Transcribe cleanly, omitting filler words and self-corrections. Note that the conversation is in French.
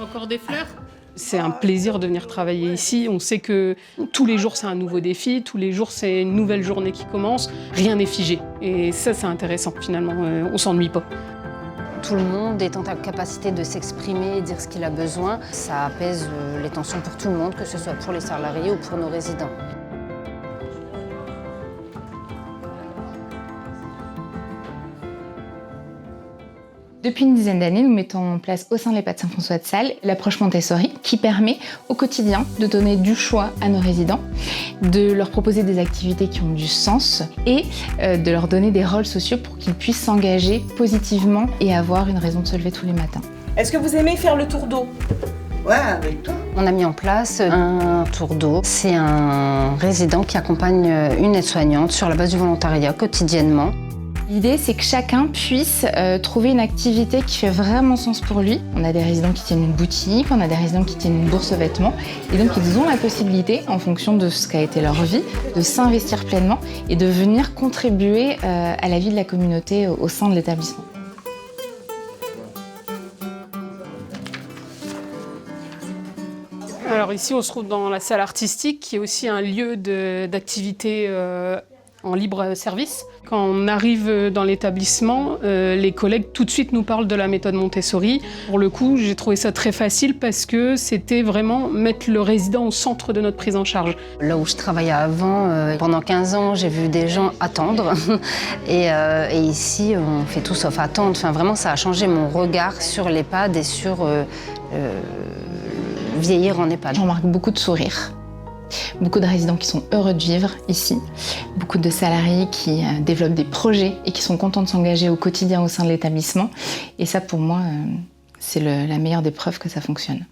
Encore des fleurs? C'est un plaisir de venir travailler ici. On sait que tous les jours, c'est un nouveau défi. Tous les jours, c'est une nouvelle journée qui commence. Rien n'est figé. Et ça, c'est intéressant, finalement. On s'ennuie pas. Tout le monde est en capacité de s'exprimer et dire ce qu'il a besoin. Ça apaise les tensions pour tout le monde, que ce soit pour les salariés ou pour nos résidents. Depuis une dizaine d'années, nous mettons en place au sein de l'EHPAD Saint-François de Sales l'approche Montessori qui permet au quotidien de donner du choix à nos résidents, de leur proposer des activités qui ont du sens et de leur donner des rôles sociaux pour qu'ils puissent s'engager positivement et avoir une raison de se lever tous les matins. Est-ce que vous aimez faire le tour d'eau? Ouais, avec toi. On a mis en place un tour d'eau. C'est un résident qui accompagne une aide-soignante sur la base du volontariat quotidiennement. L'idée, c'est que chacun puisse trouver une activité qui fait vraiment sens pour lui. On a des résidents qui tiennent une boutique, on a des résidents qui tiennent une bourse vêtements. Et donc, ils ont la possibilité, en fonction de ce qu'a été leur vie, de s'investir pleinement et de venir contribuer à la vie de la communauté au sein de l'établissement. Alors ici, on se trouve dans la salle artistique, qui est aussi un lieu d'activité en libre service. Quand on arrive dans l'établissement, les collègues tout de suite nous parlent de la méthode Montessori. Pour le coup, j'ai trouvé ça très facile parce que c'était vraiment mettre le résident au centre de notre prise en charge. Là où je travaillais avant, pendant 15 ans, j'ai vu des gens attendre. Et ici, on fait tout sauf attendre. Enfin, vraiment, ça a changé mon regard sur l'EHPAD et sur vieillir en EHPAD. J'en remarque beaucoup de sourires. Beaucoup de résidents qui sont heureux de vivre ici, beaucoup de salariés qui développent des projets et qui sont contents de s'engager au quotidien au sein de l'établissement. Et ça, pour moi, c'est la meilleure des preuves que ça fonctionne.